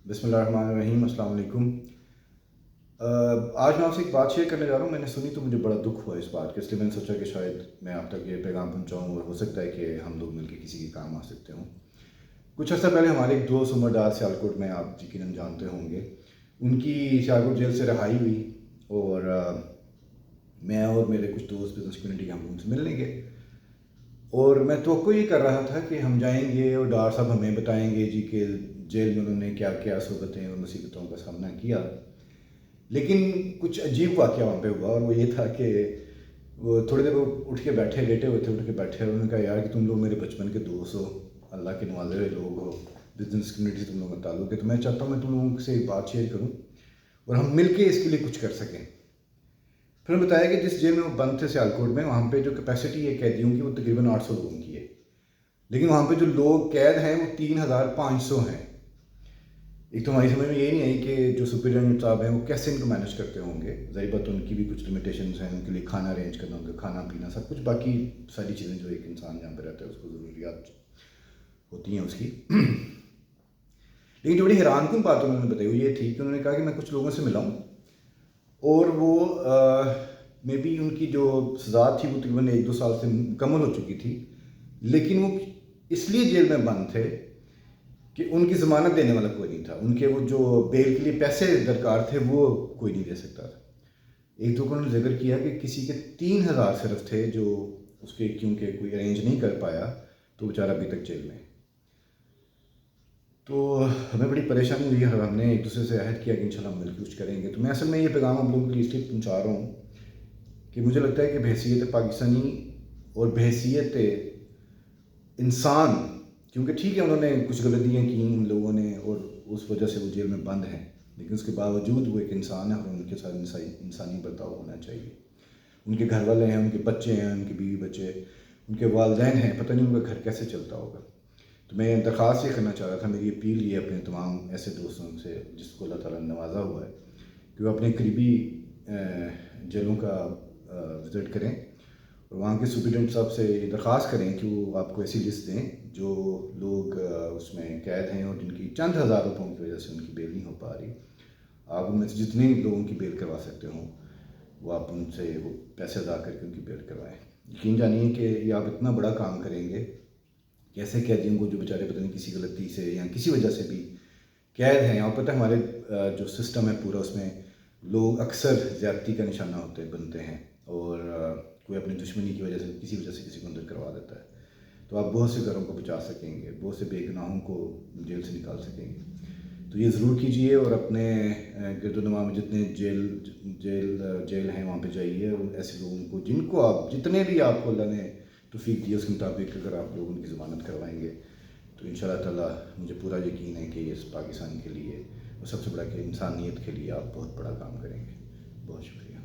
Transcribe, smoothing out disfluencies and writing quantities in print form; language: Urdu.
بسم اللہ الرحمن الرحیم، السلام علیکم۔ آج میں آپ سے ایک بات شیئر کرنے جا رہا ہوں۔ میں نے سنی تو مجھے بڑا دکھ ہوا اس بات کے، اس لیے میں نے سوچا کہ شاید میں آپ تک یہ پیغام پہنچاؤں اور ہو سکتا ہے کہ ہم لوگ مل کے کسی کے کام آ سکتے ہوں۔ کچھ عرصہ پہلے ہمارے ایک دوست عمر ڈار سیالکوٹ میں، آپ یقیناً جانتے ہوں گے، ان کی سیالکوٹ جیل سے رہائی ہوئی، اور میں اور میرے کچھ دوست بزنس کمیونٹی کے ہم ان سے ملنے گئے، اور میں توقع یہ کر رہا تھا کہ ہم جائیں گے اور ڈار صاحب ہمیں بتائیں گے جی کہ جیل میں انہوں نے کیا کیا صحبتیں اور مصیبتوں کا سامنا کیا۔ لیکن کچھ عجیب واقعہ وہاں پہ ہوا، اور وہ یہ تھا کہ وہ تھوڑی دیر اٹھ کے بیٹھے، لیٹے ہوئے تھے، اٹھ کے بیٹھے، اور انہوں نے کہا یار کہ تم لوگ میرے بچپن کے دوست ہو، اللہ کے نوازے ہوئے لوگ ہو، بزنس کمیونٹی سے تم لوگوں کا تعلق ہے، تو میں چاہتا ہوں میں تم لوگوں سے ایک بات شیئر کروں اور ہم مل کے اس کے لیے کچھ کر سکیں۔ پھر انہوں نے بتایا کہ جس جیل میں وہ بند تھے سیالکوٹ میں، وہاں پہ جو کیپیسٹی ہے قیدیوں کی وہ تقریباً 800 لوگوں کی ہے، لیکن وہاں پہ جو لوگ قید ہیں وہ 3500 ہیں۔ ایک تو ہماری سمجھ میں یہ نہیں آئی کہ جو سپرڈینٹ صاحب ہیں وہ کیسے ان کو مینیج کرتے ہوں گے۔ ظاہر بات ان کی بھی کچھ لمیٹیشنز ہیں، ان کے لیے کھانا ارینج کرنا، ان کا کھانا پینا سب کچھ، باقی ساری چیزیں جو ایک انسان جہاں پہ رہتا ہے اس کو ضروریات ہوتی ہیں اس کی۔ لیکن جو بڑی حیران کن بات انہوں نے بتائی وہ یہ تھی کہ انہوں نے کہا کہ میں کچھ لوگوں سے ملا ہوں، اور وہ مے بی ان کی جو سزا تھی وہ تقریباً 1-2 سال سے مکمل ہو چکی تھی، لیکن وہ اس لیے جیل میں بند تھے کہ ان کی ضمانت دینے والا کوئی نہیں تھا، ان کے وہ جو بیل کے لیے پیسے درکار تھے وہ کوئی نہیں دے سکتا تھا۔ ایک تو انہوں نے ذکر کیا کہ کسی کے 3000 صرف تھے جو اس کے کیونکہ کوئی ارینج نہیں کر پایا تو بیچارہ ابھی تک جیل میں۔ تو ہمیں بڑی پریشانی ہوئی، ہم نے ایک دوسرے سے عہد کیا کہ انشاءاللہ ہم مل کے کچھ کریں گے۔ تو میں اصل میں یہ پیغام آپ لوگوں کے لیے اس لیے پہنچا رہا ہوں کہ مجھے لگتا ہے کہ بحیثیت پاکستانی اور بحیثیت انسان، کیونکہ ٹھیک ہے انہوں نے کچھ غلطیاں کی ان لوگوں نے اور اس وجہ سے وہ جیل میں بند ہیں، لیکن اس کے باوجود وہ ایک انسان ہے اور ان کے ساتھ انسانی برتاؤ ہونا چاہیے۔ ان کے گھر والے ہیں، ان کے بچے ہیں، ان کے بیوی بچے، ان کے والدین ہیں، پتہ نہیں ان کا گھر کیسے چلتا ہوگا۔ تو میں درخواست یہ کرنا چاہ رہا تھا، میری اپیل یہ اپنے تمام ایسے دوستوں سے جس کو اللہ تعالیٰ نے نوازا ہوا ہے کہ وہ اپنے قریبی جیلوں کا وزٹ کریں اور وہاں کے سپرڈینٹ صاحب سے یہ درخواست کریں کہ وہ آپ کو ایسی لسٹ دیں جو لوگ اس میں قید ہیں اور جن کی چند ہزار روپوں کی وجہ سے ان کی بیل نہیں ہو پا رہی۔ آپ ان میں سے جتنے لوگوں کی بیل کروا سکتے ہوں وہ آپ ان سے وہ پیسے ادا کر کے ان کی بیل کروائیں۔ یقین جانیے کہ یہ آپ اتنا بڑا کام کریں گے کہ ایسے قیدیوں کو جو بیچارے پتہ نہیں کسی غلطی سے یا کسی وجہ سے بھی قید ہیں، اور پتہ ہے ہمارے جو سسٹم ہے پورا اس میں لوگ اکثر زیادتی کا نشانہ بنتے ہیں، اور کوئی اپنی دشمنی کی وجہ سے کسی وجہ سے کسی کو اندر کروا دیتا ہے۔ تو آپ بہت سے گھروں کو بچا سکیں گے، بہت سے بے گناہوں کو جیل سے نکال سکیں گے۔ تو یہ ضرور کیجئے، اور اپنے گرد و نواح میں جتنے جیل ہیں وہاں پہ جائیے، اور ایسے لوگوں کو جن کو آپ جتنے بھی آپ کو اللہ نے توفیق دی اس کے مطابق اگر آپ لوگ ان کی ضمانت کروائیں گے تو انشاءاللہ تعالیٰ مجھے پورا یقین ہے کہ اس پاکستان کے لیے اور سب سے بڑا کہ انسانیت کے لیے آپ بہت بڑا کام کریں گے۔ بہت شکریہ۔